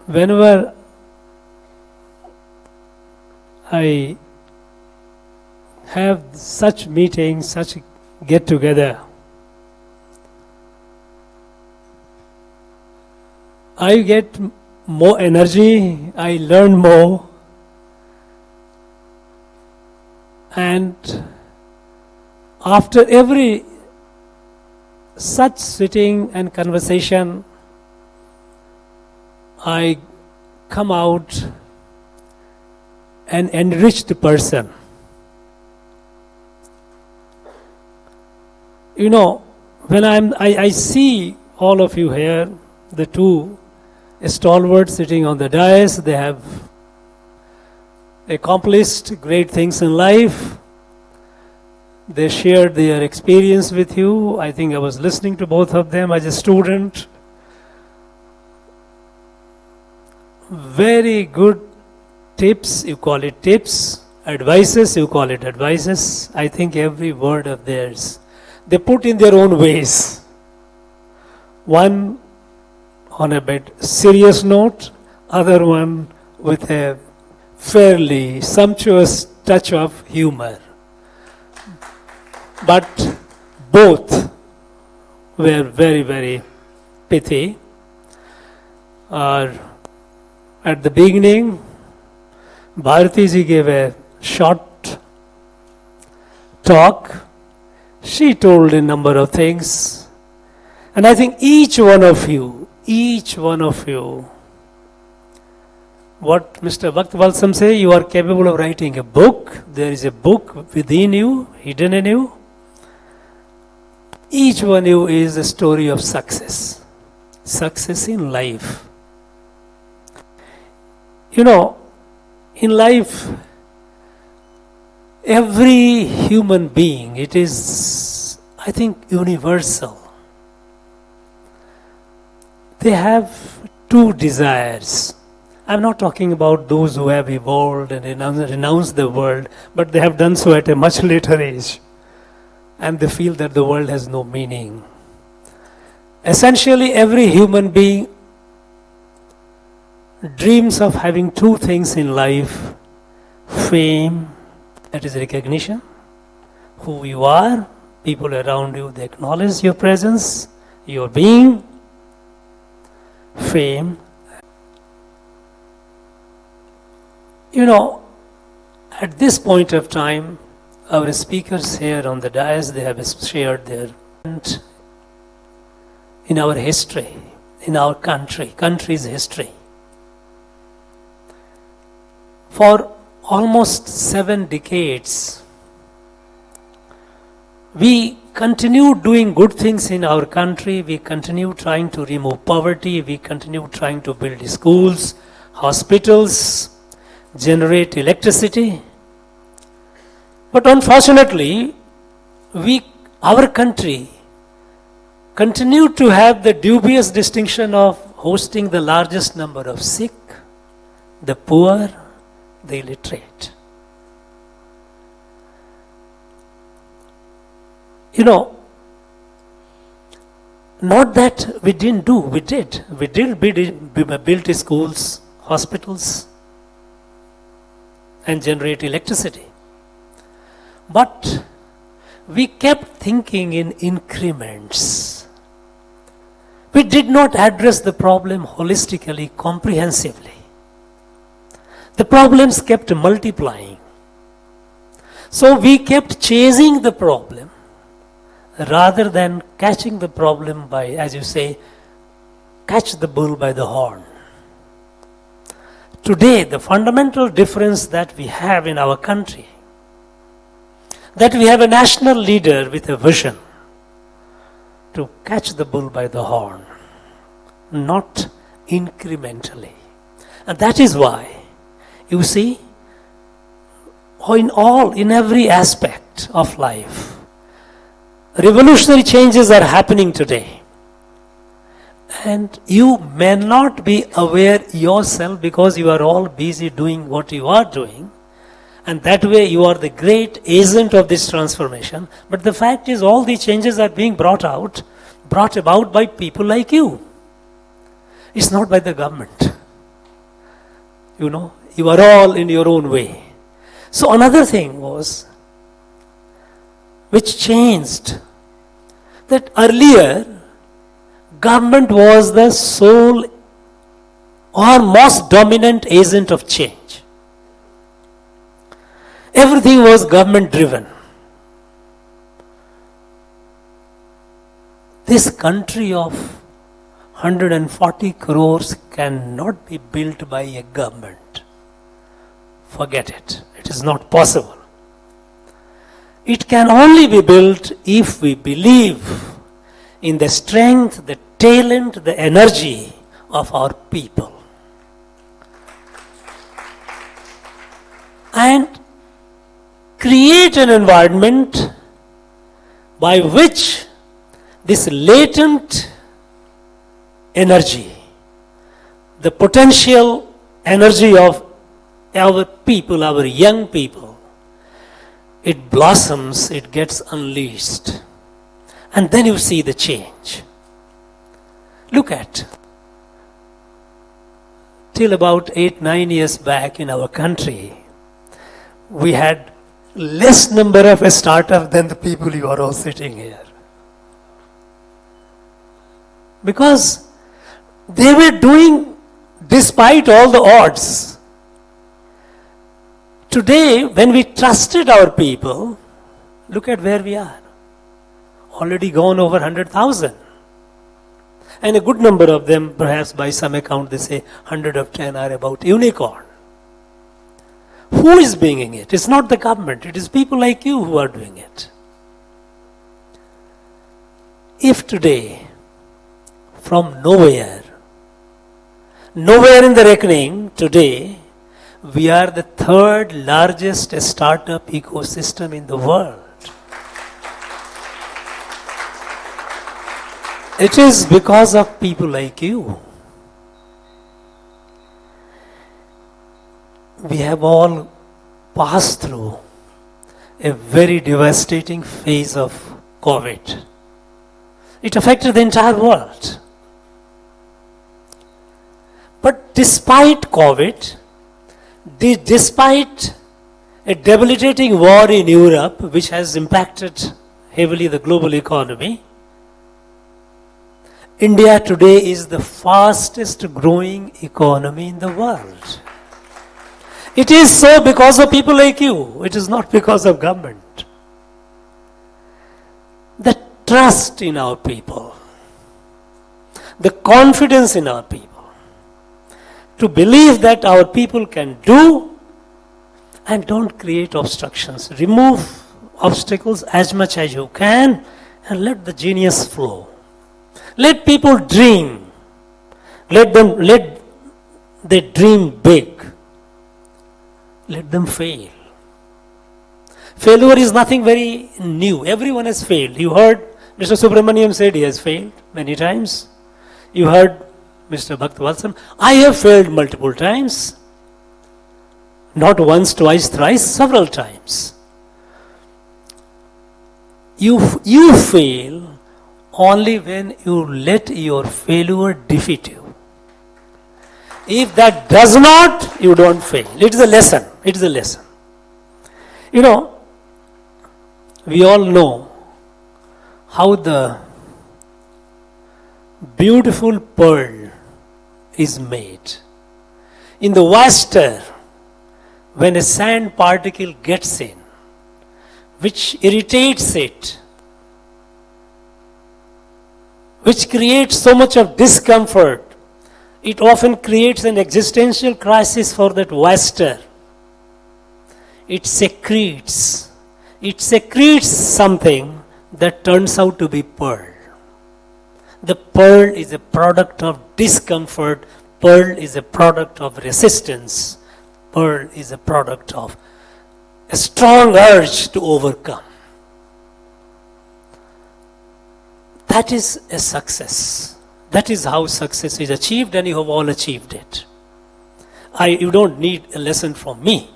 whenever I have such meetings, such get together, I get more energy, I learn more, and after every such sitting and conversation, I come out an enriched person. You know, when I see all of you here, the two stalwarts sitting on the dais, they have accomplished great things in life. They shared their experience with you. I think I was listening to both of them as a student. Very good tips, you call it tips. Advices, you call it advices. I think every word of theirs, they put in their own ways. One on a bit serious note, other one with a fairly sumptuous touch of humor. But both were very, very pithy. At the beginning, Bharati ji gave a short talk. She told a number of things. And I think each one of you, what Mr. Bhaktvalsam say, you are capable of writing a book. There is a book within you, hidden in you. Each one of you is a story of success. Success in life. You know, in life, every human being, it is, I think, universal. They have two desires. I'm not talking about those who have evolved and renounced the world, but they have done so at a much later age. And they feel that the world has no meaning. Essentially, every human being dreams of having two things in life: fame, that is recognition, who you are, people around you, they acknowledge your presence, your being, fame. You know, at this point of time, our speakers here on the dais, they have shared their in our history, in our country's history. For almost 7 decades, we continue doing good things in our country. We continue trying to remove poverty. We continue trying to build schools, hospitals, generate electricity. But unfortunately, our country continued to have the dubious distinction of hosting the largest number of sick, the poor, the illiterate. You know, not that we didn't do, we did. We did build schools, hospitals, and generate electricity. But we kept thinking in increments. We did not address the problem holistically, comprehensively. The problems kept multiplying. So we kept chasing the problem rather than catching the problem by, as you say, catch the bull by the horn. Today, the fundamental difference that we have in our country, that we have a national leader with a vision to catch the bull by the horn, not incrementally. And that is why, you see, in every aspect of life, revolutionary changes are happening today. And you may not be aware yourself because you are all busy doing what you are doing. And that way you are the great agent of this transformation. But the fact is, all these changes are being brought about by people like you. It's not by the government. You are all in your own way. So another thing was, which changed, that earlier, government was the sole or most dominant agent of change. Everything was government driven. This country of 140 crores cannot be built by a government. Forget it. It is not possible. It can only be built if we believe in the strength, the talent, the energy of our people. And create an environment by which this latent energy, the potential energy of our people, our young people, it blossoms, it gets unleashed. And then you see the change. Look at, till about 8-9 years back in our country, we had less number of a startup than the people you are all sitting here. Because they were doing despite all the odds. Today, when we trusted our people, look at where we are. Already gone over 100,000. And a good number of them, perhaps by some account, they say 100 of 10 are about unicorn. Who is bringing it? It's not the government. It is people like you who are doing it. If today, from nowhere in the reckoning, today, we are the third largest startup ecosystem in the world. It is because of people like you. We have all passed through a very devastating phase of COVID. It affected the entire world. But despite COVID, despite a debilitating war in Europe, which has impacted heavily the global economy, India today is the fastest growing economy in the world. It is so because of people like you. It is not because of government. The trust in our people, the confidence in our people, to believe that our people can do, and don't create obstructions. Remove obstacles as much as you can and let the genius flow. Let people dream. Let they dream big. Let them fail. Failure is nothing very new. Everyone has failed. You heard Mr. Subramaniam said he has failed many times. You heard Mr. Bhaktavatsam. I have failed multiple times. Not once, twice, thrice, several times. You fail only when you let your failure defeat you. If that does not, you don't fail. It is a lesson. It is a lesson. You know, we all know how the beautiful pearl is made. In the oyster, when a sand particle gets in, which irritates it, which creates so much of discomfort, it often creates an existential crisis for that oyster. It secretes something that turns out to be pearl. The pearl is a product of discomfort. Pearl is a product of resistance. Pearl is a product of a strong urge to overcome. That is a success. That is how success is achieved, and you have all achieved it. You don't need a lesson from me.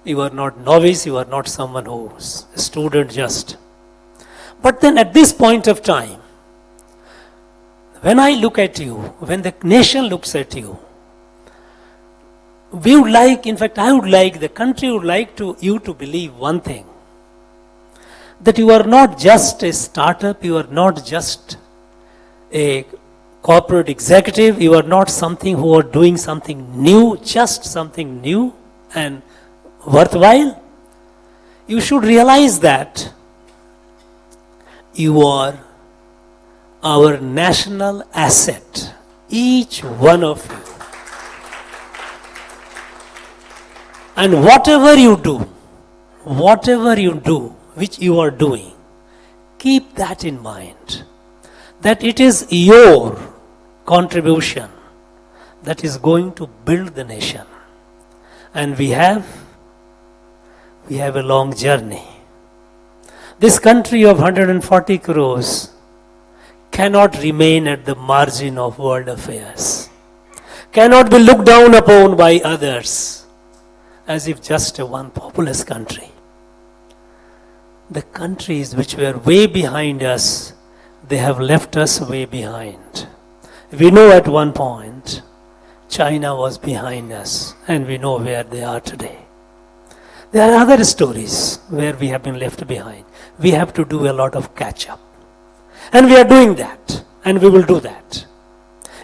You are not novice, you are not someone who's a student just. But then at this point of time, when I look at you, when the nation looks at you, we would like, in fact, I would like, the country would like you to believe one thing, that you are not just a startup, you are not just a corporate executive, you are not something who are doing something new, just something new and worthwhile. You should realize that you are our national asset, each one of you. And whatever you do, which you are doing, keep that in mind, that it is your contribution that is going to build the nation. And we have a long journey. This country of 140 crores cannot remain at the margin of world affairs, cannot be looked down upon by others as if just a one populous country. The countries which were way behind us, they have left us way behind. We know at one point China was behind us, and we know where they are today. There are other stories where we have been left behind. We have to do a lot of catch up. And we are doing that, and we will do that.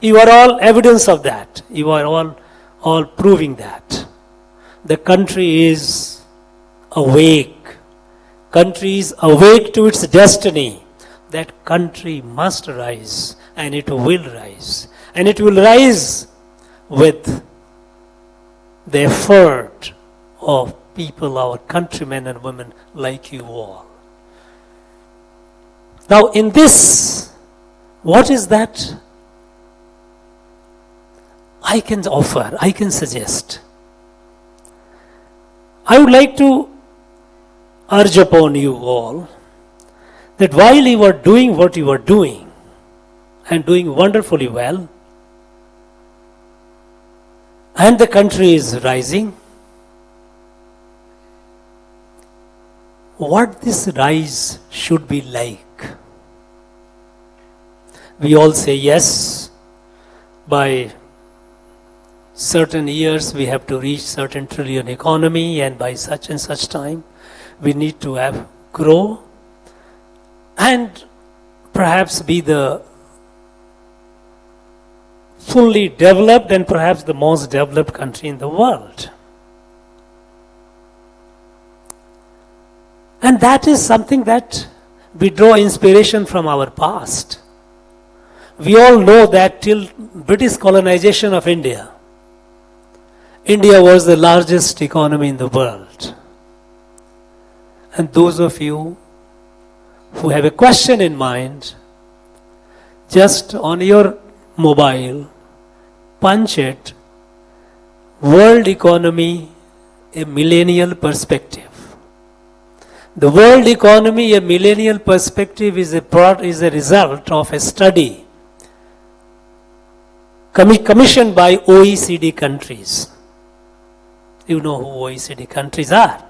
You are all evidence of that. You are all proving that. The country is awake. Country is awake to its destiny. That country must rise, and it will rise. And it will rise with the effort of people, our countrymen and women like you all. Now in this, what is that I can offer, I can suggest? I would like to urge upon you all that while you are doing what you are doing and doing wonderfully well, and the country is rising, what this rise should be like. We all say yes, by certain years we have to reach certain trillion economy, and by such and such time we need to have grow and perhaps be the fully developed and perhaps the most developed country in the world. And that is something that we draw inspiration from our past. We all know that till British colonization of India, India was the largest economy in the world. And those of you who have a question in mind, just on your mobile, punch it, world economy, a millennial perspective. The world economy, a millennial perspective, is a result of a study commissioned by OECD countries. You know who OECD countries are.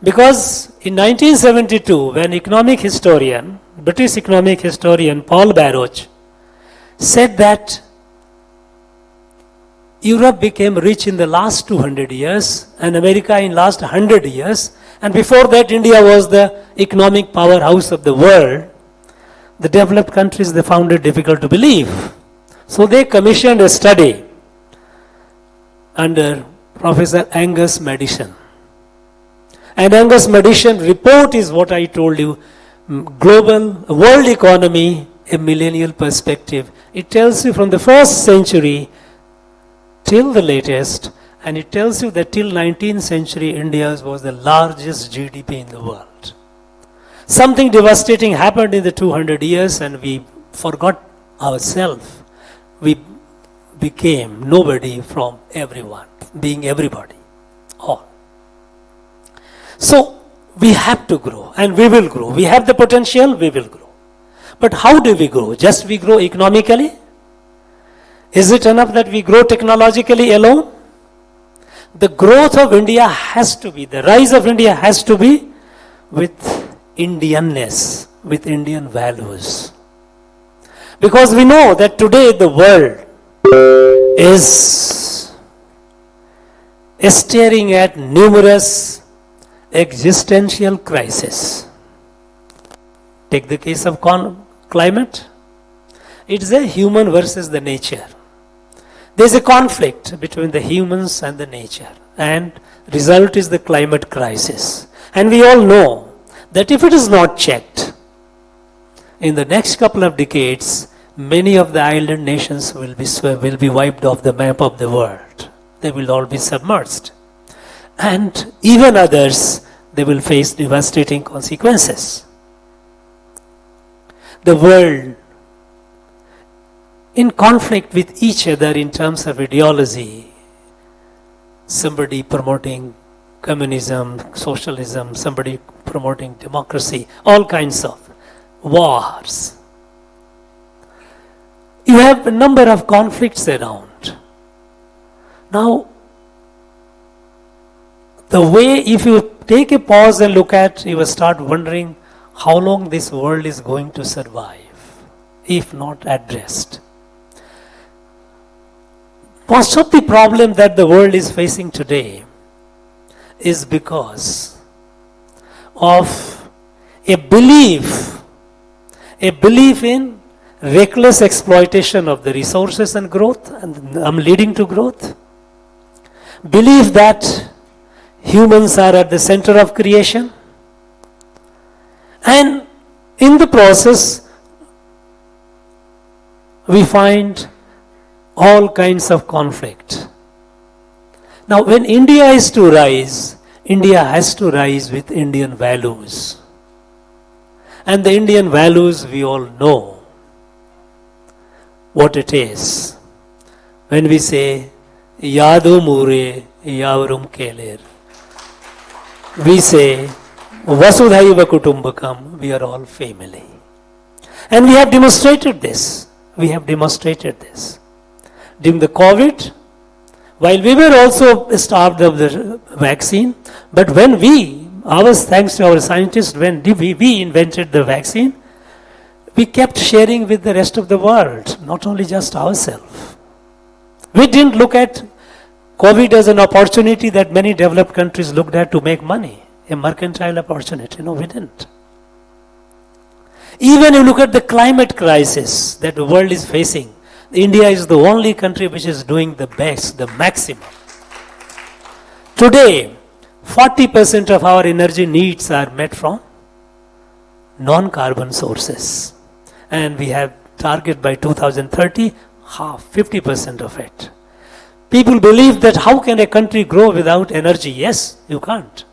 Because in 1972, when British economic historian Paul Barroch said that Europe became rich in the last 200 years and America in last 100 years, and before that India was the economic powerhouse of the world, the developed countries, they found it difficult to believe. So they commissioned a study under Professor Angus Maddison. And Angus Maddison report is what I told you, global world economy, a millennial perspective. It tells you from the first century till the latest, and it tells you that till 19th century India was the largest GDP in the world. Something devastating happened in the 200 years and we forgot ourselves. We became nobody from everyone, being everybody, all. So we have to grow, and we will grow. We have the potential, we will grow. But how do we grow? Just we grow economically? Is it enough that we grow technologically alone? The growth of India has to be, the rise of India has to be with Indianness, with Indian values. Because we know that today the world is staring at numerous existential crises. Take the case of climate. It's a human versus the nature. There's a conflict between the humans and the nature, and result is the climate crisis. And we all know that if it is not checked, in the next couple of decades, many of the island nations will be wiped off the map of the world. They will all be submerged. And even others, they will face devastating consequences. The world in conflict with each other in terms of ideology, somebody promoting communism, socialism, somebody promoting democracy, all kinds of wars. You have a number of conflicts around. Now, the way, if you take a pause and look at, you will start wondering how long this world is going to survive if not addressed. Most of the problem that the world is facing today is because of a belief in reckless exploitation of the resources and growth, and leading to growth. Belief that humans are at the center of creation, and in the process we find all kinds of conflict. Now, when India is to rise, India has to rise with Indian values. And the Indian values, we all know what it is. When we say, Yadu Mure Yavarum Keler, we say, Vasudhaiva Kutumbakam, we are all family. And we have demonstrated this. During the COVID, while we were also starved of the vaccine, but when thanks to our scientists, when we invented the vaccine, we kept sharing with the rest of the world, not only just ourselves. We didn't look at COVID as an opportunity that many developed countries looked at to make money, a mercantile opportunity. No, we didn't. Even you look at the climate crisis that the world is facing, India is the only country which is doing the best, the maximum. Today, 40% of our energy needs are met from non-carbon sources. And we have target by 2030, 50% of it. People believe that how can a country grow without energy? Yes, you can't.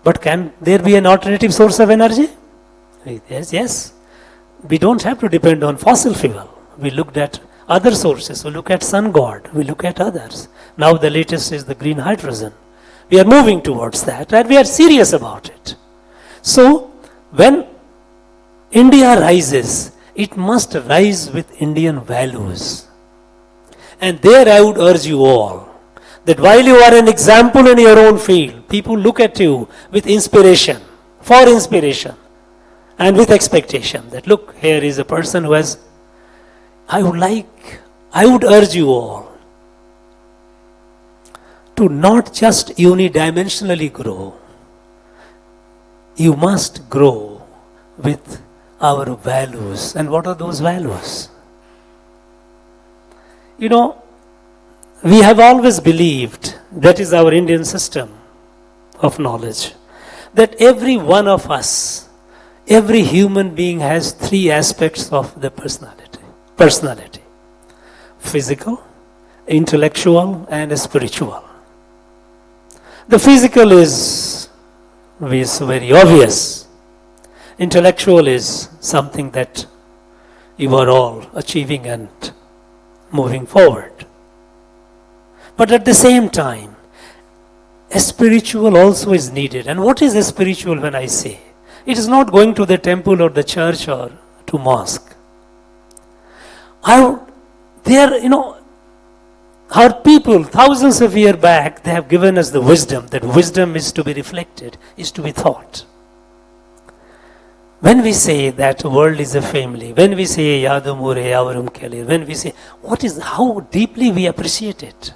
But can there be an alternative source of energy? Yes. We don't have to depend on fossil fuel. We looked at other sources. We look at sun god. We look at others. Now the latest is the green hydrogen. We are moving towards that, and we are serious about it. So, when India rises, it must rise with Indian values. And there I would urge you all that while you are an example in your own field, people look at you with inspiration, and with expectation that look, here is a person who has, I would urge you all to not just unidimensionally grow. You must grow with our values. And what are those values? You know, we have always believed, that is our Indian system of knowledge, that every one of us, every human being has three aspects of the personality. Physical, intellectual, and spiritual. The physical is very obvious. Intellectual is something that you are all achieving and moving forward. But at the same time, a spiritual also is needed. And what is a spiritual when I say? It is not going to the temple or the church or to mosque. Our people, thousands of years back, they have given us the wisdom, that wisdom is to be reflected, is to be thought. When we say that world is a family, when we say Yadumure Yavarum Kelir, when we say, how deeply we appreciate it,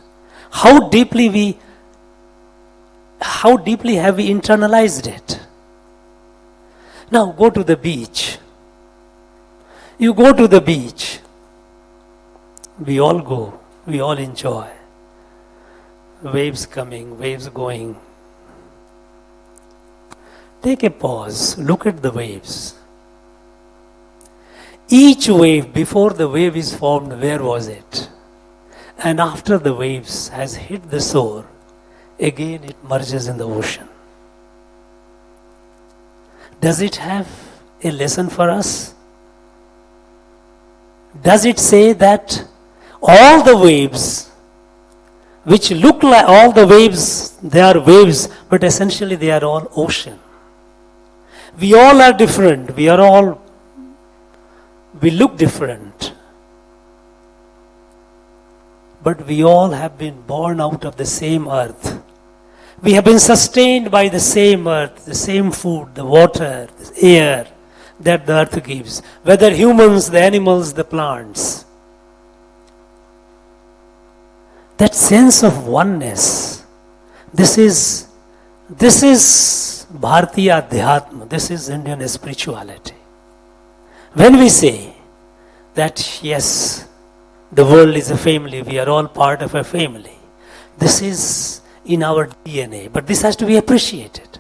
how deeply we how deeply have we internalized it? Now go to the beach. You go to the beach. We all go. We all enjoy. Waves coming, waves going. Take a pause. Look at the waves. Each wave, before the wave is formed, where was it? And after the waves has hit the shore, again it merges in the ocean. Does it have a lesson for us? Does it say that all the waves, which look like all the waves, they are waves, but essentially they are all ocean. We all are different. We look different. But we all have been born out of the same earth. We have been sustained by the same earth, the same food, the water, the air that the earth gives. Whether humans, the animals, the plants. That sense of oneness. This is Bharatiya Adhyatma. This is Indian spirituality. When we say that yes, the world is a family, we are all part of a family. This is in our DNA, but this has to be appreciated.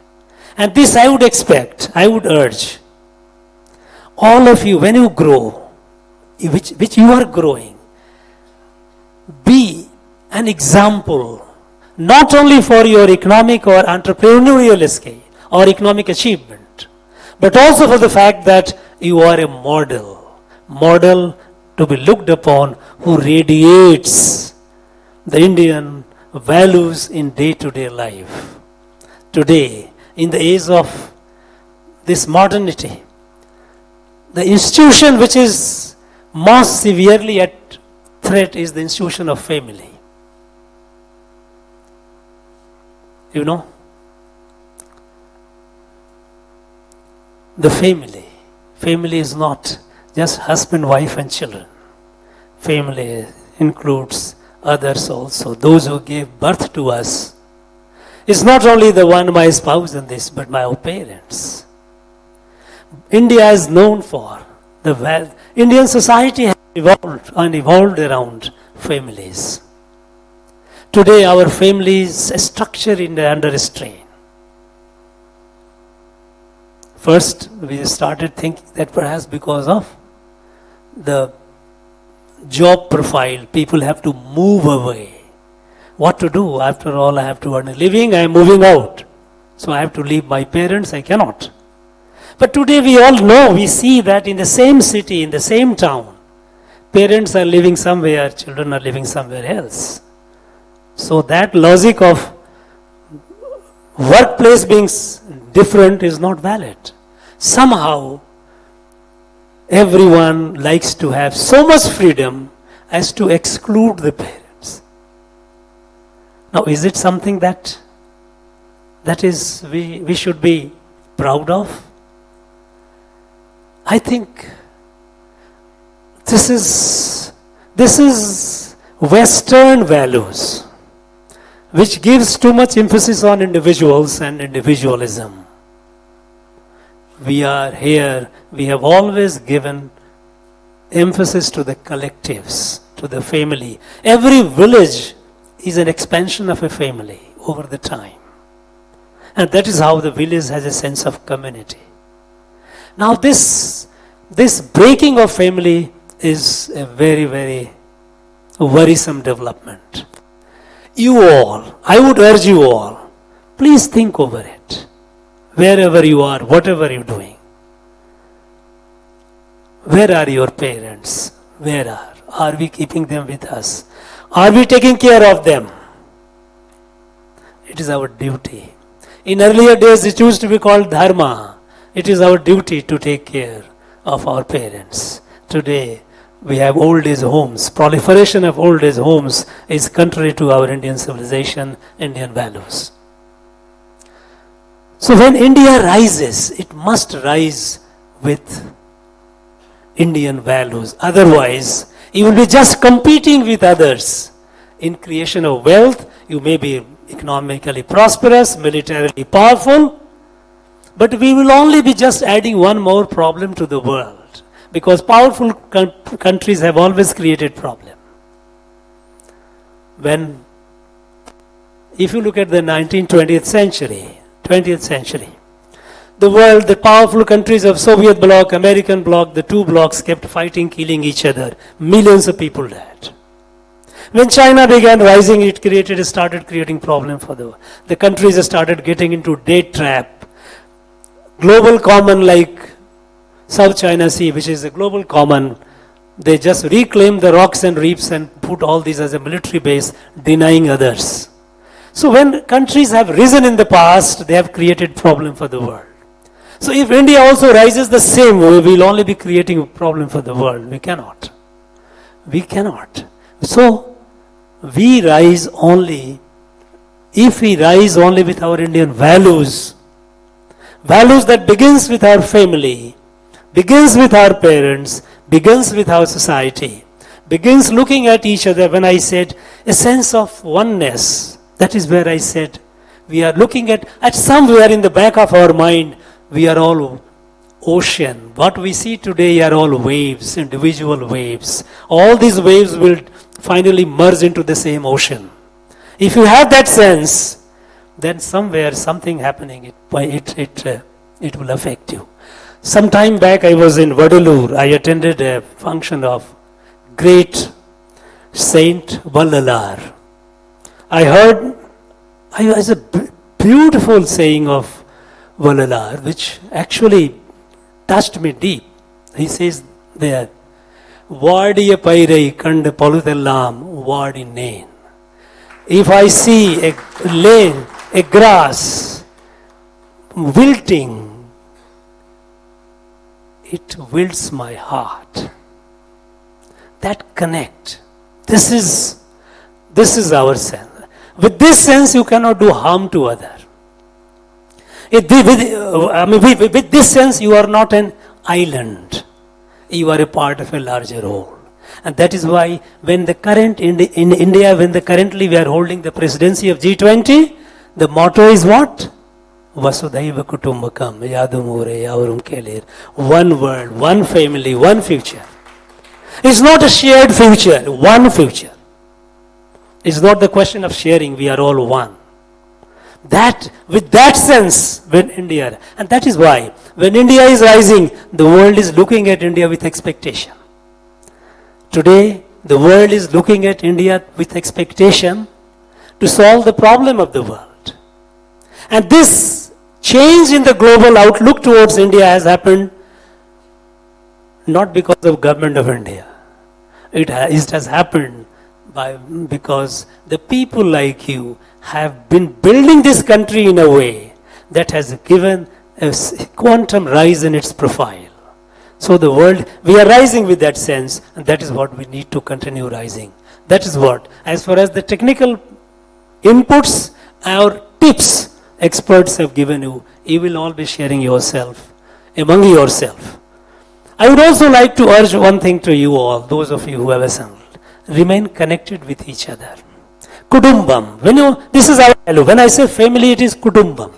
And this I would expect, I would urge all of you, when you grow, which you are growing, be an example, not only for your economic or entrepreneurial scale or economic achievement, but also for the fact that you are a model to be looked upon, who radiates the Indian values in day-to-day life. Today, in the age of this modernity, the institution which is most severely at threat is the institution of family. You know, the family. Family is not just husband, wife and children. Family includes others also, those who gave birth to us. It's not only the one, my spouse and this, but my parents. India is known for the wealth. Indian society has evolved around families. Today our families structure under strain. First, we started thinking that perhaps because of the job profile, people have to move away. What to do? After all, I have to earn a living, I am moving out. So I have to leave my parents, I cannot. But today we all know, we see that in the same city, in the same town, parents are living somewhere, children are living somewhere else. So that logic of workplace being different is not valid. Somehow, everyone likes to have so much freedom as to exclude the parents. Now, is it something that is we should be proud of? I think this is Western values, which gives too much emphasis on individuals and individualism. We are here, we have always given emphasis to the collectives, to the family. Every village is an expansion of a family over the time. And that is how the village has a sense of community. Now this breaking of family is a very, very worrisome development. You all, I would urge you all, please think over it. Wherever you are, whatever you're doing. Where are your parents? Are we keeping them with us? Are we taking care of them? It is our duty. In earlier days, it used to be called dharma. It is our duty to take care of our parents. Today, we have old age homes. Proliferation of old age homes is contrary to our Indian civilization, Indian values. So when India rises, it must rise with Indian values. Otherwise, you will be just competing with others in creation of wealth. You may be economically prosperous, militarily powerful, but we will only be just adding one more problem to the world, because powerful countries have always created problem. If you look at the 20th century, the world, the powerful countries of Soviet bloc, American bloc, the two blocs kept fighting, killing each other. Millions of people died. When China began rising, it started creating problem for the world. The countries started getting into debt trap. Global common like South China Sea, which is a global common, they just reclaimed the rocks and reefs and put all these as a military base, denying others. So when countries have risen in the past, they have created problem for the world. So if India also rises the same way, we will only be creating a problem for the world. We cannot. So we rise only, if we rise only with our Indian values that begins with our family, begins with our parents, begins with our society, begins looking at each other. When I said a sense of oneness, that is where I said we are looking at somewhere in the back of our mind, we are all ocean. What we see today are all waves, individual waves. All these waves will finally merge into the same ocean. If you have that sense, then somewhere something happening, it will affect you. Some time back I was in Vadalur. I attended a function of great Saint Vallalar. I heard a beautiful saying of Vallalar, which actually touched me deep. He says there, Vaadiya pairai kand paludellam vaadi nain. If I see a lane, a grass wilting, it wilts my heart. That connect. This is our sense. With this sense, you cannot do harm to other. With this sense, you are not an island. You are a part of a larger whole. And that is why when the current in India, currently we are holding the presidency of G20, the motto is what? Vasudhaiva Kutumbakam, Yadumure, Yavarum Kelir. One world, one family, one future. It's not a shared future, one future. It's not the question of sharing, we are all one. With that sense, when India, and that is why, when India is rising, the world is looking at India with expectation. Today, the world is looking at India with expectation to solve the problem of the world. And this change in the global outlook towards India has happened not because of government of India. It has happened because the people like you have been building this country in a way that has given a quantum rise in its profile. So the world, we are rising with that sense, and that is what we need to continue rising. That is what, as far as the technical inputs or tips experts have given you, you will all be sharing yourself, among yourself. I would also like to urge one thing to you all, those of you who have assembled. Remain connected with each other. Kudumbam. This is our value. When I say family, it is Kudumbam.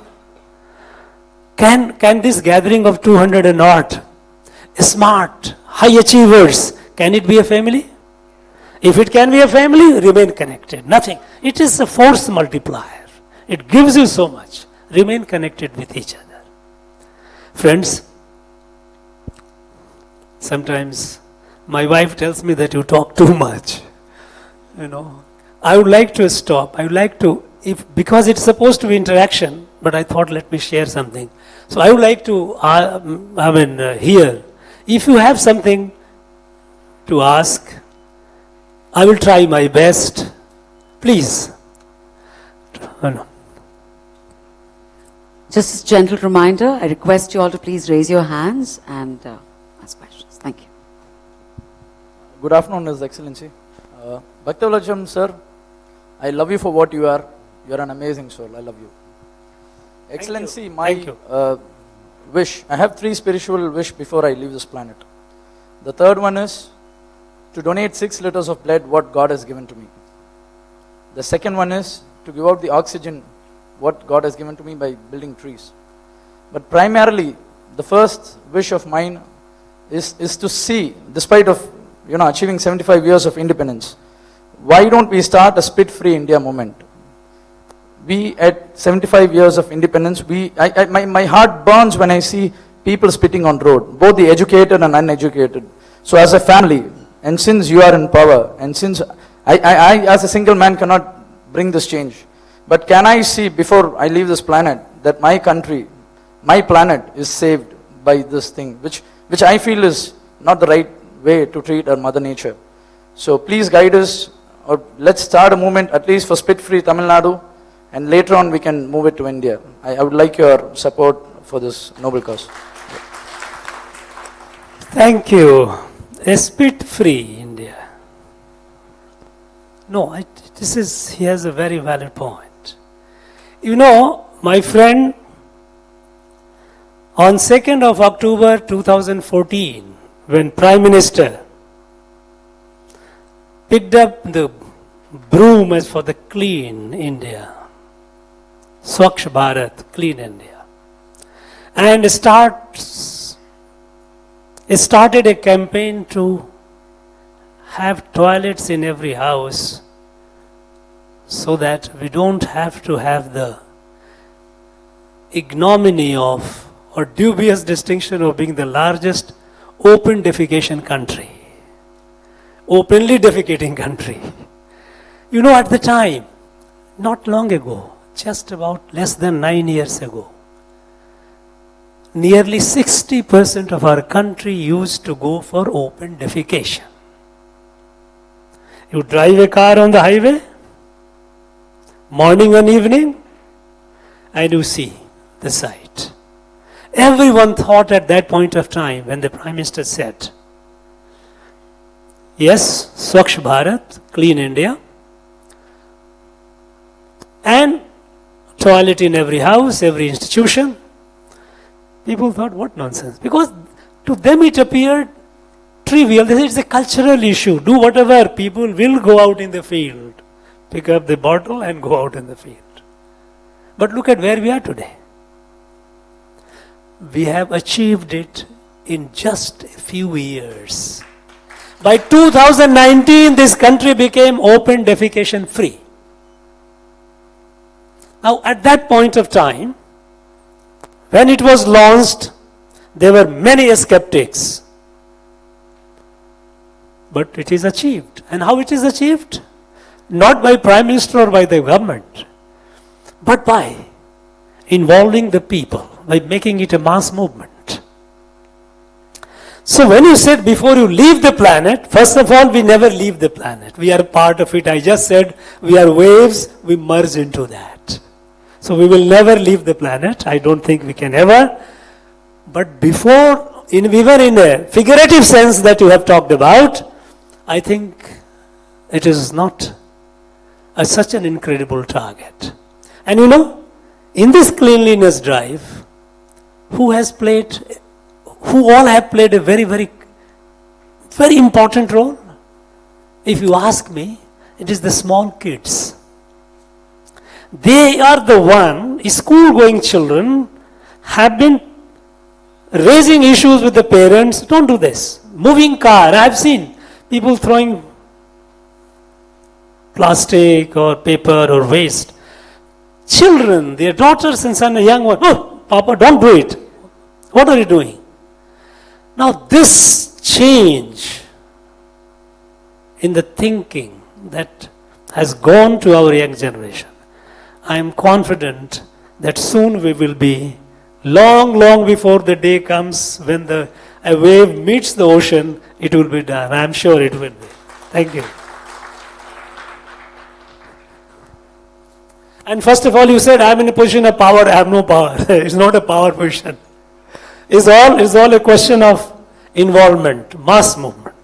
Can this gathering of 200 and odd, smart, high achievers, can it be a family? If it can be a family, remain connected. Nothing. It is a force multiplier. It gives you so much. Remain connected with each other. Friends, sometimes my wife tells me that you talk too much. I would like to stop. I would like to, because it's supposed to be interaction, but I thought let me share something. So I would like to, hear. If you have something to ask, I will try my best. Please. Just a gentle reminder, I request you all to please raise your hands and ask questions. Thank you. Good afternoon, His Excellency. Bhaktavalacham sir, I love you for what you are. You are an amazing soul. I love you. Excellency, my wish, I have 3 spiritual wish before I leave this planet. The third one is to donate 6 liters of blood what God has given to me. The second one is to give out the oxygen what God has given to me by building trees. But primarily, the first wish of mine is to see, despite of achieving 75 years of independence, why don't we start a spit-free India movement? We at 75 years of independence, my heart burns when I see people spitting on road, both the educated and uneducated. So as a family, and since you are in power, and since I as a single man cannot bring this change, but can I see before I leave this planet that my country, my planet is saved by this thing, which I feel is not the right way to treat our mother nature. So please guide us, or let's start a movement at least for spit-free Tamil Nadu, and later on we can move it to India. I would like your support for this noble cause. Thank you. A spit-free India. No, he has a very valid point. My friend, on 2nd of October 2014, when Prime Minister picked up the broom as for the Clean India, Swachh Bharat, Clean India, and started a campaign to have toilets in every house so that we don't have to have the ignominy of or dubious distinction of being the largest open defecation country, openly defecating country. At the time, not long ago, just about less than 9 years ago, nearly 60% of our country used to go for open defecation. You drive a car on the highway, morning and evening, and you see the sight. Everyone thought at that point of time when the Prime Minister said, yes, Swachh Bharat, Clean India, and toilet in every house, every institution, people thought, what nonsense? Because to them it appeared trivial. They said it's a cultural issue. Do whatever. People will go out in the field, pick up the bottle and go out in the field. But look at where we are today. We have achieved it in just a few years. By 2019, this country became open defecation free. Now, at that point of time, when it was launched, there were many skeptics. But it is achieved. And how it is achieved? Not by Prime Minister or by the government, but by involving the people, by making it a mass movement. So when you said before you leave the planet, first of all, we never leave the planet. We are part of it. I just said we are waves, we merge into that. So we will never leave the planet. I don't think we can ever. But before, we were in a figurative sense that you have talked about, I think it is not such an incredible target. And in this cleanliness drive, who all have played a very, very, very important role? If you ask me, it is the small kids. They are the one, school-going children have been raising issues with the parents. Don't do this. Moving car, I have seen people throwing plastic or paper or waste. Children, their daughters and son, a young one, oh, Papa, don't do it. What are you doing? Now this change in the thinking that has gone to our young generation, I am confident that soon we will be, long before the day comes when a wave meets the ocean, it will be done. I am sure it will be. Thank you. And first of all, you said, I am in a position of power. I have no power. It's not a power position. It's all a question of involvement, mass movement.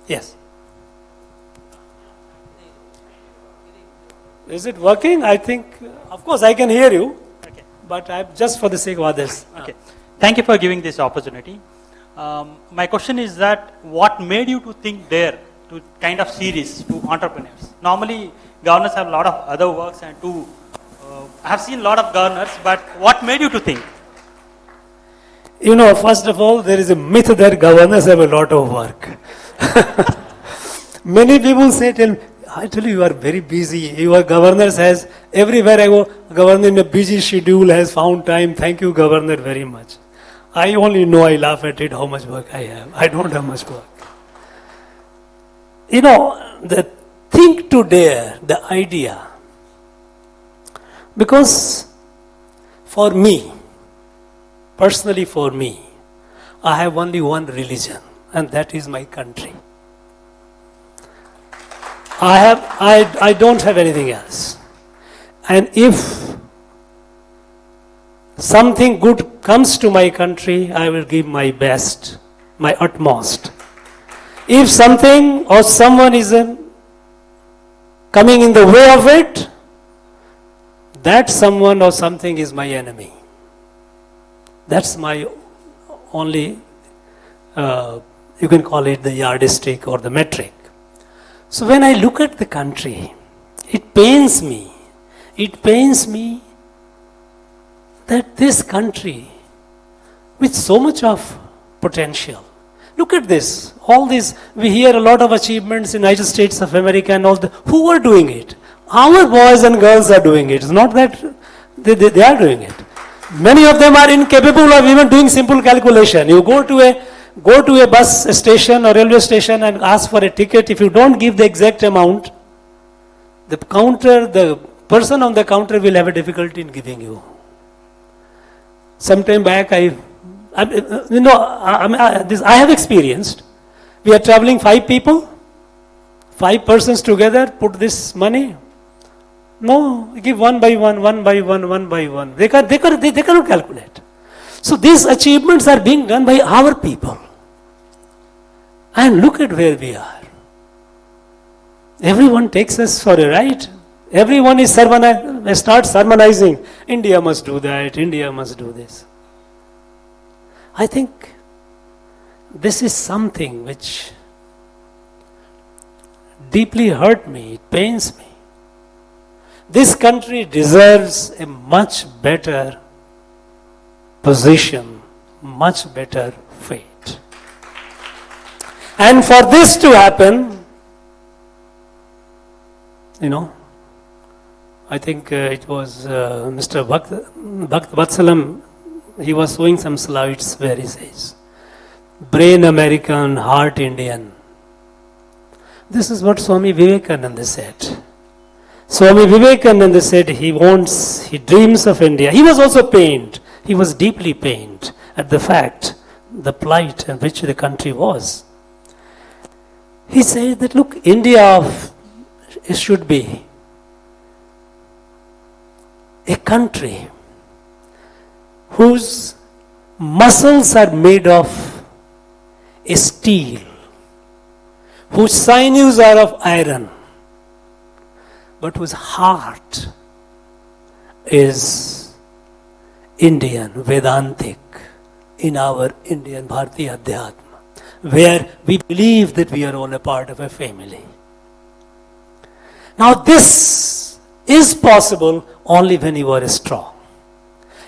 Yes. Is it working? I think, of course, I can hear you. Okay. But just for the sake of others. Okay. Thank you for giving this opportunity. My question is that what made you to think there to kind of series to entrepreneurs. Normally, governors have a lot of other works and I have seen a lot of governors, but what made you to think? You know, first of all, there is a myth that governors have a lot of work. Many people say, actually you are very busy. Your governors has, everywhere I go, governor in a busy schedule has found time. Thank you, governor, very much. I only know, I laugh at it, how much work I have. I don't have much work. You know, the think to dare, the idea. Because for me, personally for me, I have only one religion, and that is my country. I don't have anything else. And if something good comes to my country, I will give my best, my utmost. If something or someone is coming in the way of it, that someone or something is my enemy. That's my only, you can call it the yardstick or the metric. So when I look at the country, it pains me. It pains me that this country, with so much of potential, look at this, all this, we hear a lot of achievements in the United States of America and all, who are doing it? Our boys and girls are doing it. It's not that they are doing it. Many of them are incapable of even doing simple calculation. You go to a bus station or railway station and ask for a ticket. If you don't give the exact amount, the person on the counter will have a difficulty in giving you. Sometime back, I have experienced. We are traveling 5 people, 5 persons together, put this money. No, give one by one. They cannot calculate. So these achievements are being done by our people. And look at where we are. Everyone takes us for a ride. Everyone is starts sermonizing. India must do that, India must do this. I think this is something which deeply hurt me, it pains me. This country deserves a much better position, much better fate. And for this to happen, you know, I think it was Mr. Bhakt Vatsalam, he was showing some slides where he says, brain American, heart Indian. This is what Swami Vivekananda said. Swami Vivekananda said he dreams of India. He was also pained. He was deeply pained at the fact, the plight in which the country was. He said that, look, India should be a country whose muscles are made of steel, whose sinews are of iron, but whose heart is Indian, Vedantic, in our Indian Bharatiya Adhyatma, where we believe that we are all a part of a family. Now this is possible only when you are strong.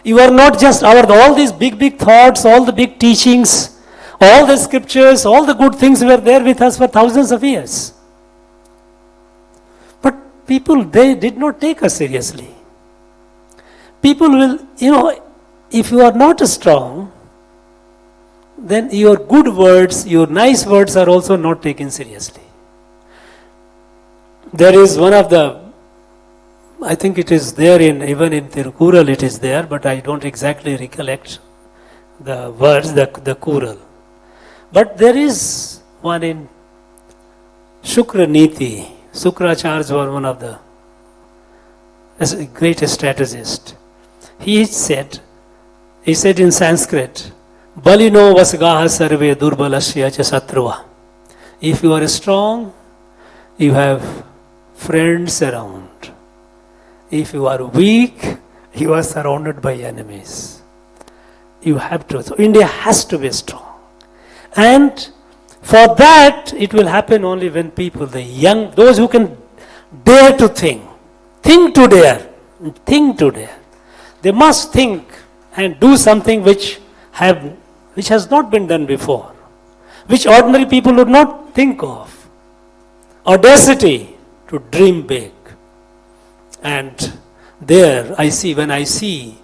You are not just all these big thoughts, all the big teachings, all the scriptures, all the good things were there with us for thousands of years. But people, they did not take us seriously. People will, if you are not strong, then your good words, your nice words are also not taken seriously. There is one of the, I think it is there even in Tirukural it is there, but I don't exactly recollect the words, the Kural. But there is one in Shukra Niti. Sukracharya was one of the greatest strategists. He said in Sanskrit, Balino vasgaha sarve durbalasya cha satruva. If you are strong, you have friends around. If you are weak, you are surrounded by enemies. You have to. So India has to be strong. And For that, it will happen only when people, the young, those who can dare to think to dare, think to dare. They must think and do something which has not been done before, which ordinary people would not think of. Audacity to dream big. And there when I see,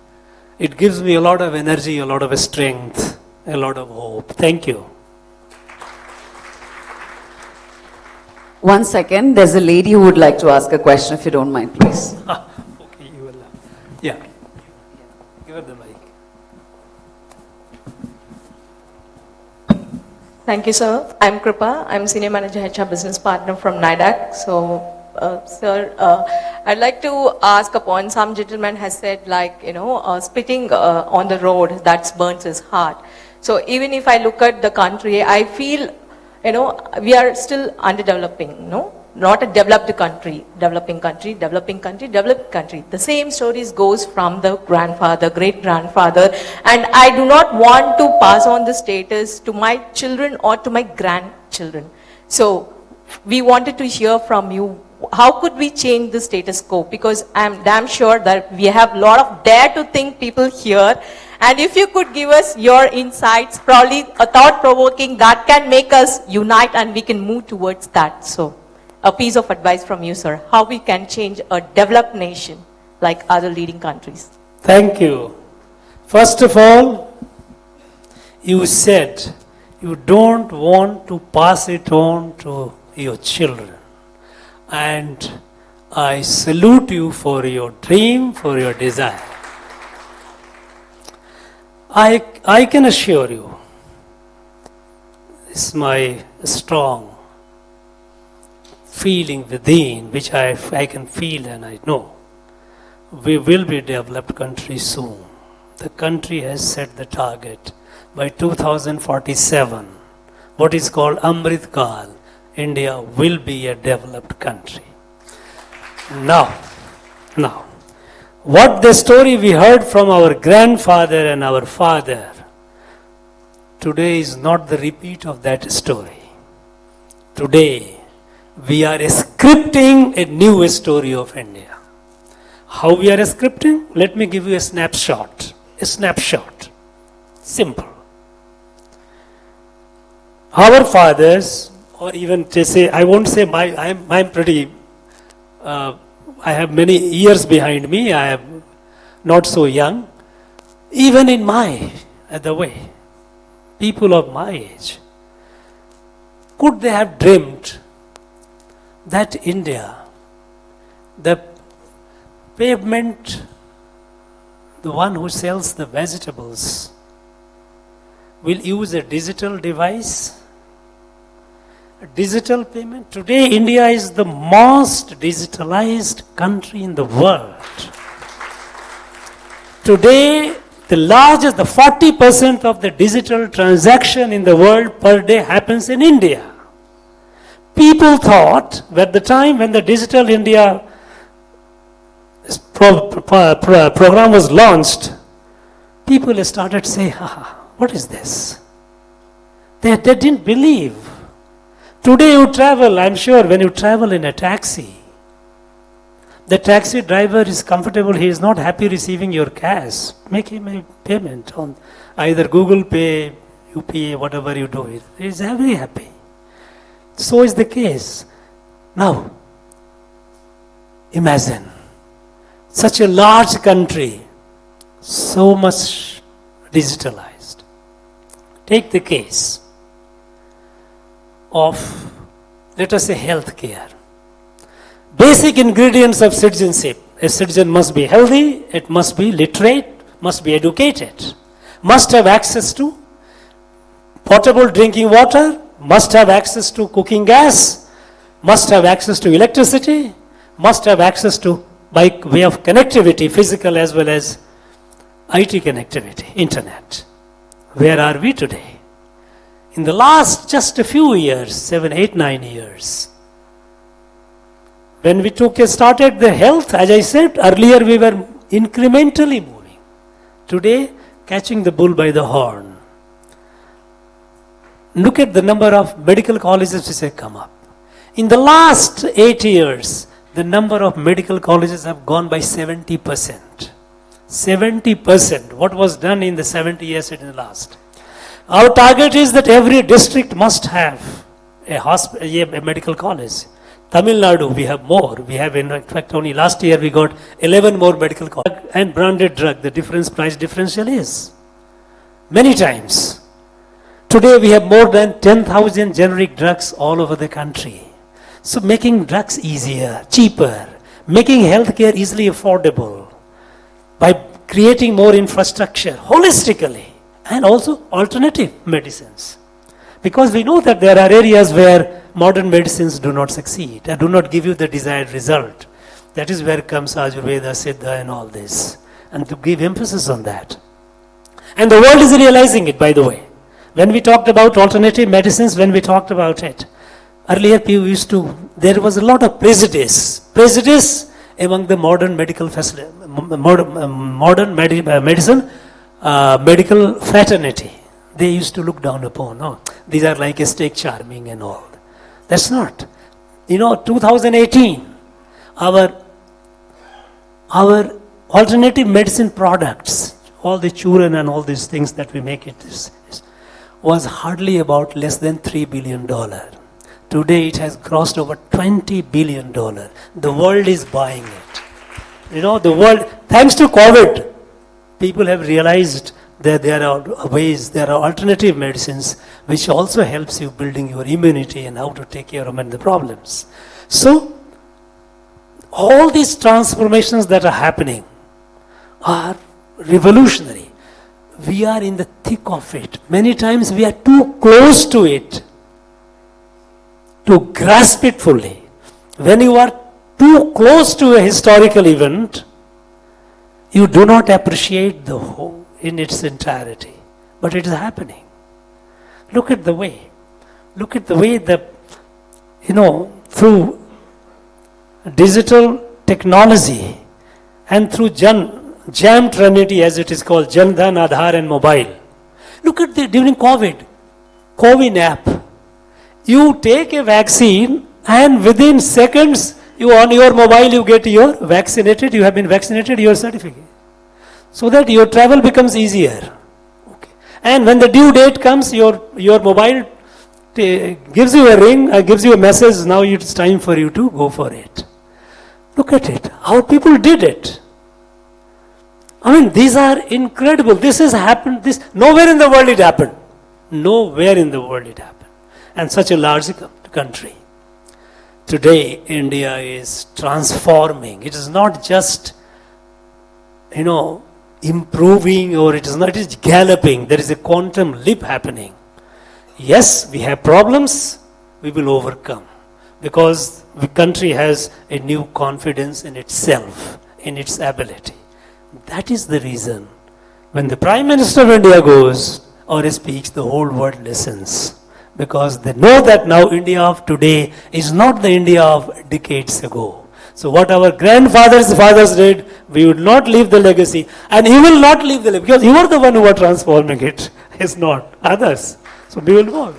it gives me a lot of energy, a lot of strength, a lot of hope. Thank you. 1 second, there's a lady who would like to ask a question, if you don't mind, please. Okay, you will. Yeah. Give her the mic. Thank you, sir. I'm Kripa. I'm Senior Manager HR Business Partner from NIDAC. So, sir, I'd like to ask upon, some gentleman has said spitting on the road, that burns his heart. So even if I look at the country, I feel, we are still underdeveloping, not a developed country, developing country. The same stories goes from the grandfather, great-grandfather, and I do not want to pass on the status to my children or to my grandchildren. So we wanted to hear from you, how could we change the status quo? Because I'm damn sure that we have a lot of dare to think people here, and if you could give us your insights, probably a thought-provoking that can make us unite and we can move towards that. So a piece of advice from you, sir, how we can change a developed nation like other leading countries. Thank you. First of all, you said you don't want to pass it on to your children. And I salute you for your dream, for your desire. I can assure you, it's my strong feeling within, which I can feel and I know, we will be a developed country soon. The country has set the target by 2047, what is called Amrit Kal, India will be a developed country. Now, what the story we heard from our grandfather and our father, today is not the repeat of that story. Today, we are scripting a new story of India. How we are scripting? Let me give you a snapshot. Simple. Our fathers, or even to say, I won't say I'm pretty, I have many years behind me, I am not so young. Even in the way, people of my age, could they have dreamt that India, the pavement, the one who sells the vegetables, will use a digital device? Digital payment. Today, India is the most digitalized country in the world. Today, the 40% of the digital transaction in the world per day happens in India. People thought at the time when the Digital India program was launched, people started saying, what is this? They didn't believe. Today you travel, I'm sure when you travel in a taxi, the taxi driver is comfortable, he is not happy receiving your cash. Make him a payment on either Google Pay, UPA, whatever you do it. He is very happy. So is the case. Now, imagine, such a large country, so much digitalized. Take the case of, let us say, healthcare. Basic ingredients of citizenship. A citizen must be healthy, it must be literate, must be educated, must have access to potable drinking water, must have access to cooking gas, must have access to electricity, must have access to, by way of connectivity, physical as well as IT connectivity, internet. Where are we today? In the last just a few years, 7, 8, 9 years, when we started the health, as I said, earlier we were incrementally moving. Today, catching the bull by the horn. look at the number of medical colleges which have come up. In the last 8 years, the number of medical colleges have gone by 70%. 70%. What was done in the 70 years in the last? Our target is that every district must have a medical college. Tamilnadu, we have more. We have, in fact, only last year we got 11 more medical colleges. And branded drug, the price differential is many times. Today we have more than 10,000 generic drugs all over the country. So making drugs easier, cheaper, making healthcare easily affordable by creating more infrastructure holistically, and also alternative medicines. Because we know that there are areas where modern medicines do not succeed and do not give you the desired result. That is where comes Ayurveda, Siddha and all this. And to give emphasis on that. And the world is realizing it, by the way. When we talked about alternative medicines, when we talked about it, earlier people there was a lot of prejudice among the modern medical medical fraternity. They used to look down upon, oh, these are like estate charming and all. That's not. 2018, our alternative medicine products, all the churn and all these things that we make was hardly about less than $3 billion. Today it has crossed over $20 billion. The world is buying it. The world, thanks to COVID, people have realized that there are ways, there are alternative medicines which also helps you building your immunity and how to take care of the problems. So, all these transformations that are happening are revolutionary. We are in the thick of it. Many times we are too close to it to grasp it fully. When you are too close to a historical event, you do not appreciate the whole in its entirety. But it is happening. Look at the way through digital technology and through Jam Trinity, as it is called, Jan Dhan, Aadhaar and mobile. Look at during COVID app. You take a vaccine and within seconds, on your mobile you get you have been vaccinated, your certificate. So that your travel becomes easier. Okay. And when the due date comes, your mobile gives you a ring, gives you a message, now it's time for you to go for it. Look at it, how people did it. These are incredible. This has happened, nowhere in the world it happened. Nowhere in the world it happened. And such a large country. Today, India is transforming. It is not just, improving, or it is galloping. There is a quantum leap happening. Yes, we have problems, we will overcome. Because the country has a new confidence in itself, in its ability. That is the reason when the Prime Minister of India goes or speaks, the whole world listens. Because they know that now India of today is not the India of decades ago. So what our fathers did, we would not leave the legacy. And you will not leave the legacy. Because you are the one who are transforming it. It's not others. So we will go.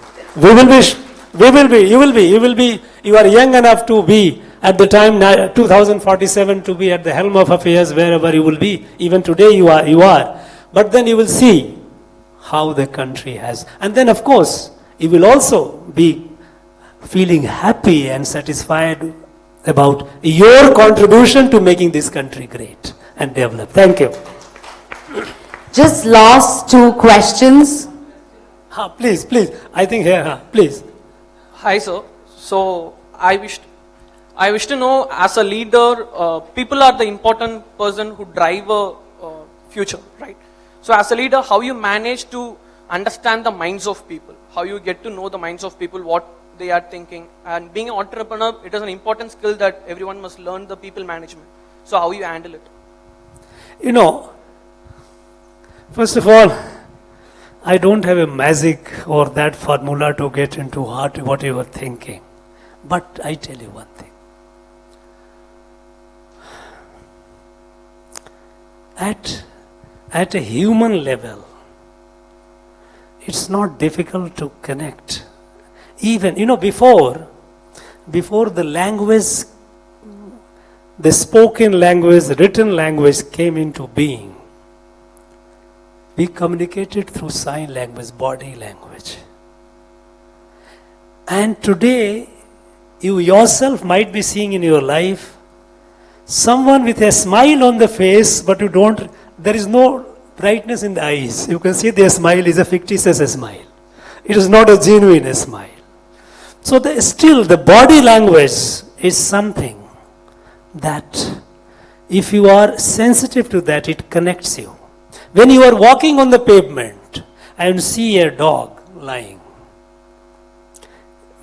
You are young enough to be at the time 2047 to be at the helm of affairs wherever you will be. Even today you are. But then you will see how the country has. And then of course, you will also be feeling happy and satisfied about your contribution to making this country great and develop. Thank you. Just last two questions. Please. I think here, please. Hi, sir. So I wish to know, as a leader, people are the important person who drive a future, right? So as a leader, how you manage to understand the minds of people, how you get to know the minds of people, what they are thinking. And being an entrepreneur, it is an important skill that everyone must learn, the people management. So how you handle it? First of all, I don't have a magic or that formula to get into what you are thinking. But I tell you one thing. At a human level, it's not difficult to connect. Even, before the language, the spoken language, written language came into being, we communicated through sign language, body language. And today, you yourself might be seeing in your life someone with a smile on the face, but there is no brightness in the eyes. You can see their smile is a fictitious smile. It is not a genuine smile. So still the body language is something that if you are sensitive to that, it connects you. When you are walking on the pavement and see a dog lying,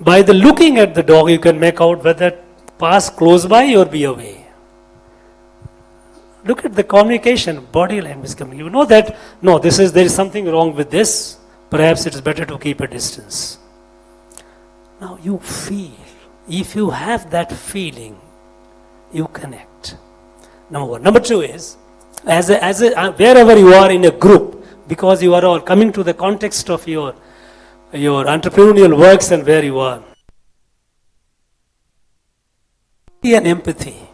by the looking at the dog, you can make out whether pass close by or be away. Look at the communication, body language communication. You know that, no, there is something wrong with this. Perhaps it is better to keep a distance. Now you feel. If you have that feeling, you connect. Number one. Number two is, wherever you are in a group, because you are all coming to the context of your entrepreneurial works and where you are. And empathy.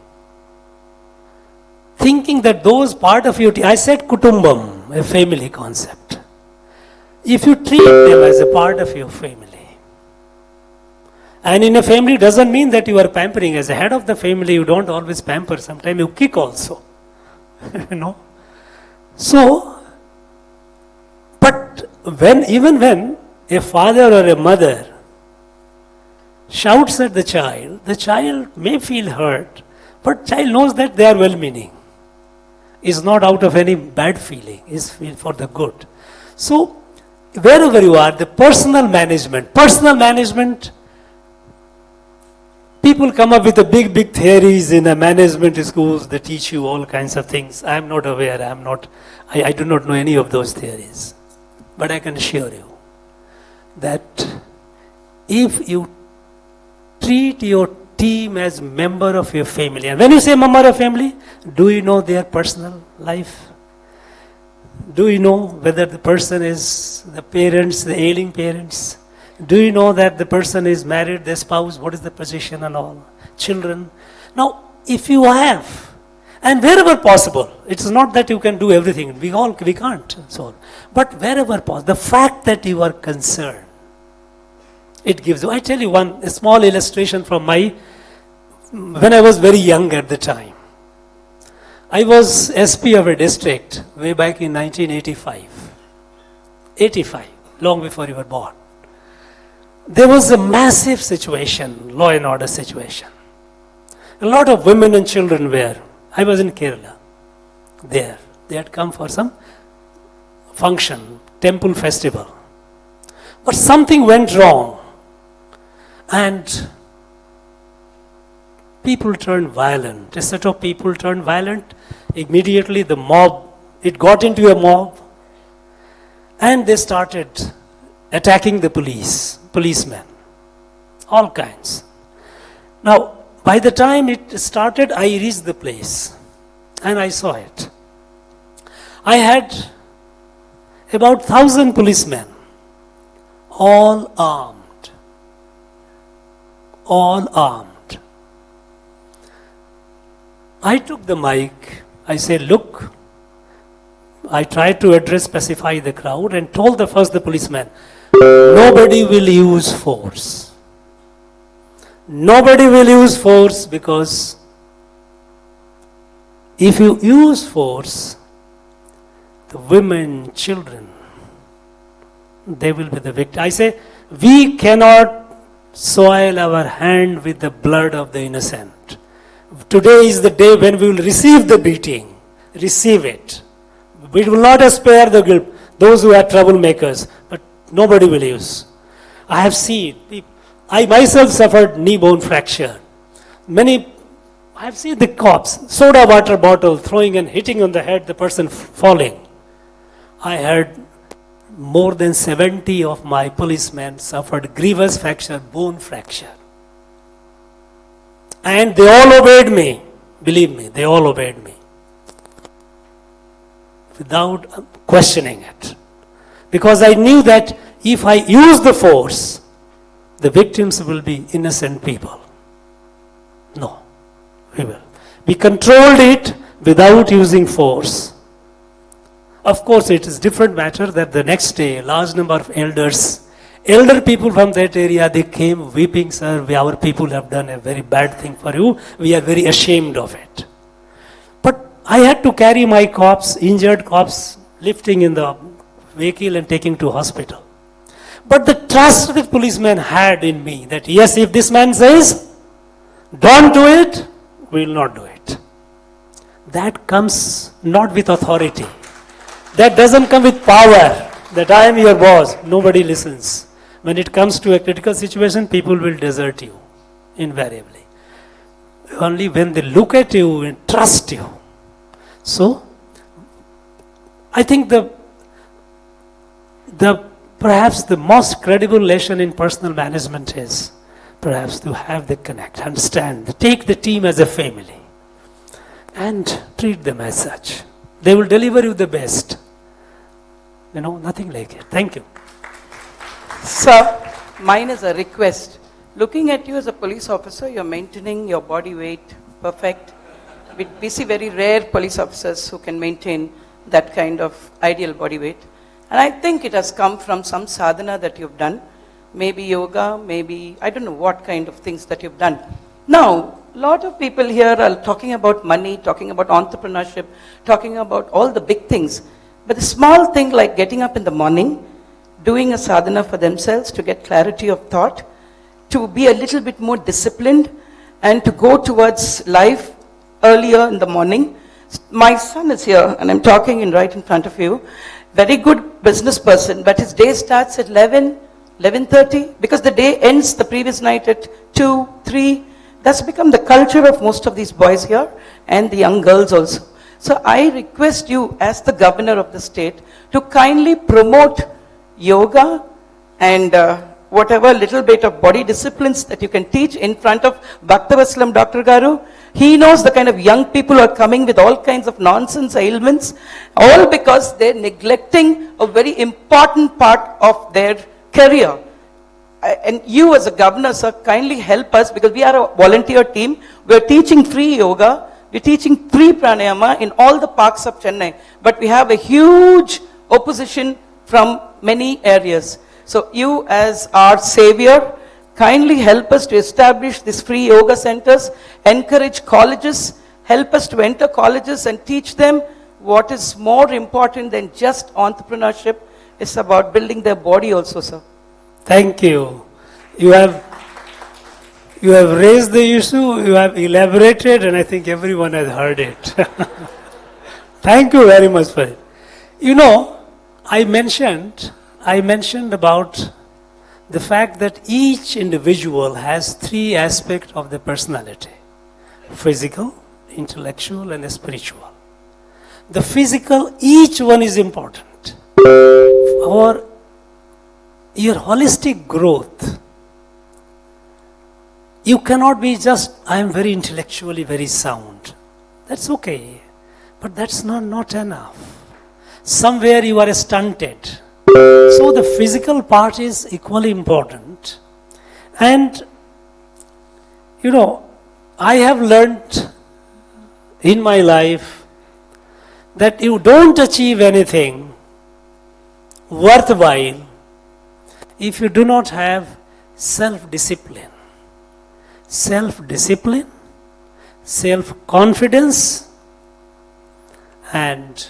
Thinking that those part of your team, I said kutumbam, a family concept. If you treat them as a part of your family, and in a family doesn't mean that you are pampering. As a head of the family, you don't always pamper. Sometimes you kick also. So, but even when a father or a mother shouts at the child may feel hurt, but child knows that they are well-meaning. It's not out of any bad feeling. It's for the good. So, wherever you are, the personal management, people come up with the big theories in the management schools. They teach you all kinds of things. I am not aware. I do not know any of those theories. But I can assure you that if you treat your team as member of your family, and when you say member of family, do you know their personal life? Do you know whether the person is the parents, the ailing parents? Do you know that the person is married, the spouse, what is the position and all? Children. Now, if you have, and wherever possible, it's not that you can do everything, we can't solve. But wherever possible, the fact that you are concerned, it gives you. I tell you a small illustration from when I was very young at the time. I was SP of a district way back in 1985. 85, long before you were born. There was a massive situation, law and order situation. A lot of women and children I was in Kerala, there. They had come for some function, temple festival. But something went wrong. And people turned violent. A set of people turned violent. Immediately the mob, it got into a mob. And they started attacking the policemen. All kinds. Now, by the time it started, I reached the place. And I saw it. I had about 1,000 policemen. All armed. I took the mic, I said, look, I tried to specify the crowd and told the policeman, nobody will use force. Nobody will use force because if you use force, the women, children, they will be the victim. I say, we cannot soil our hand with the blood of the innocent. Today is the day when we will receive the beating. Receive it. We will not spare the guilt, those who are troublemakers, but nobody will use. I have seen, I myself suffered knee bone fracture. I have seen the cops, soda water bottle throwing and hitting on the head, the person falling. I had more than 70 of my policemen suffered grievous fracture, bone fracture. And they all obeyed me. Believe me, they all obeyed me. Without questioning it. Because I knew that if I use the force, the victims will be innocent people. No, we will. We controlled it without using force. Of course, it is different matter that the next day, a large number of elder people from that area, they came weeping, sir, our people have done a very bad thing for you. We are very ashamed of it. But I had to carry my corpse, injured corpse, lifting in the vehicle and taking to hospital. But the trust that policeman had in me, that yes, if this man says, don't do it, we will not do it. That comes not with authority. That doesn't come with power, that I am your boss. Nobody listens. When it comes to a critical situation, people will desert you, invariably. Only when they look at you and trust you. So, I think perhaps the most credible lesson in personal management is perhaps to have the connect, understand, take the team as a family and treat them as such. They will deliver you the best. Nothing like it. Thank you. Sir, mine is a request. Looking at you as a police officer, you're maintaining your body weight perfect. We see very rare police officers who can maintain that kind of ideal body weight. And I think it has come from some sadhana that you've done. Maybe yoga, maybe, I don't know what kind of things that you've done. Now, a lot of people here are talking about money, talking about entrepreneurship, talking about all the big things. But the small thing like getting up in the morning, doing a sadhana for themselves to get clarity of thought, to be a little bit more disciplined, and to go towards life earlier in the morning. My son is here, and I'm talking right in front of you. Very good business person, but his day starts at 11:30, because the day ends the previous night at 2, 3. That's become the culture of most of these boys here, and the young girls also. So I request you, as the governor of the state, to kindly promote yoga and whatever little bit of body disciplines that you can teach in front of Bhaktavasalam Dr. Garu. He knows the kind of young people who are coming with all kinds of nonsense ailments, all because they're neglecting a very important part of their career. And you as a governor, sir, kindly help us, because we are a volunteer team. We're teaching free yoga. We're teaching free pranayama in all the parks of Chennai. But we have a huge opposition from many areas. So you as our savior, kindly help us to establish these free yoga centers, encourage colleges, help us to enter colleges and teach them what is more important than just entrepreneurship. It's about building their body also, sir. Thank you. You have raised the issue, you have elaborated, and I think everyone has heard it. Thank you very much for it. I mentioned about the fact that each individual has 3 aspects of the personality: physical, intellectual, and spiritual. The physical, each one is important. For your holistic growth, you cannot be just, I am very intellectually very sound. That's okay, but that's not enough. Somewhere you are stunted. So the physical part is equally important. And, I have learned in my life that you don't achieve anything worthwhile if you do not have self-discipline. Self-discipline, self-confidence, and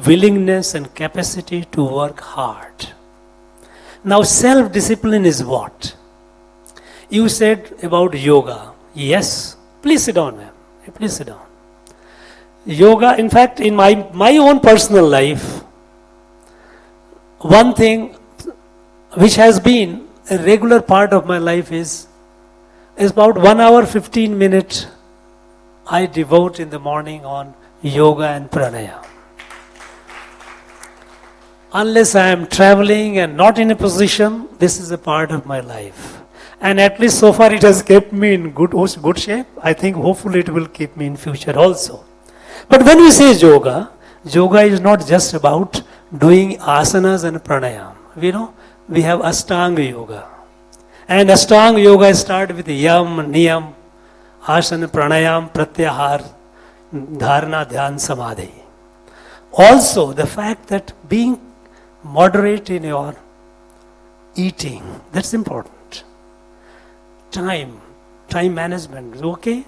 willingness and capacity to work hard. Now, self-discipline is what? You said about yoga. Yes. Please sit down, ma'am. Please sit down. Yoga, in fact, in my own personal life, one thing which has been a regular part of my life is about 1 hour 15 minutes I devote in the morning on yoga and pranayama. Unless I am traveling and not in a position, this is a part of my life. And at least so far it has kept me in good shape. I think hopefully it will keep me in future also. But when we say yoga, Yoga is not just about doing asanas and pranayam. We have Ashtanga Yoga. And Ashtanga Yoga starts with Yam, Niyam, Asana, Pranayam, Pratyahar, Dharana, Dhyan, Samadhi. Also, the fact that being moderate in your eating, that's important. Time management, okay?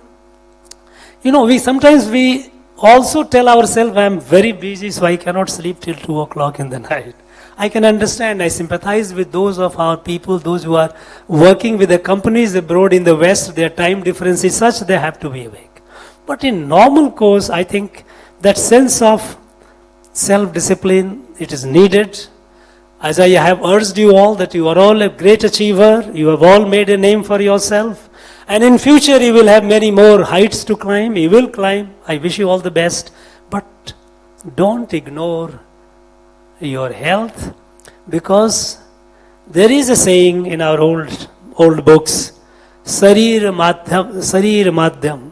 Sometimes we also tell ourselves, I am very busy, so I cannot sleep till 2 o'clock in the night. I can understand, I sympathize with those of our people, those who are working with the companies abroad in the West, their time difference is such they have to be awake. But in normal course, I think that sense of self-discipline, it is needed. As I have urged you all that you are all a great achiever, you have all made a name for yourself. And in future you will have many more heights to climb, you will climb. I wish you all the best. But don't ignore your health, because there is a saying in our old books, Sarir Madhyam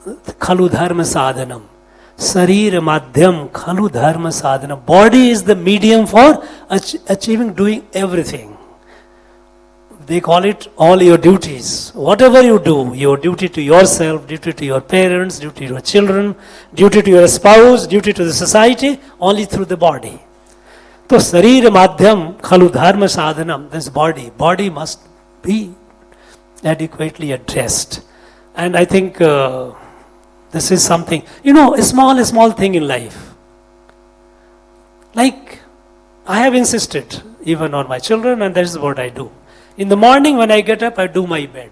Khalu Dharma Sadhanam. Sarir Madhyam Khalu Dharma Sadhanam. Body is the medium for doing everything. They call it all your duties. Whatever you do, your duty to yourself, duty to your parents, duty to your children, duty to your spouse, duty to the society, only through the body. So, Sarir Madhyam Khalu Dharma Sadhanam, this body must be adequately addressed. And I think this is something, a small thing in life. Like, I have insisted even on my children, and that is what I do. In the morning when I get up, I do my bed.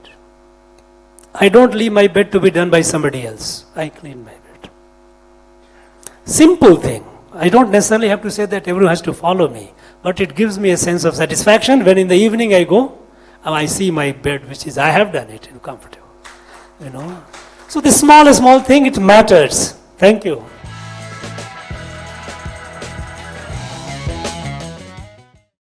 I don't leave my bed to be done by somebody else. I clean my bed. Simple thing. I don't necessarily have to say that everyone has to follow me, but it gives me a sense of satisfaction when in the evening I go and I see my bed, which is, I have done it, comfortable. So this small thing, it matters. Thank you.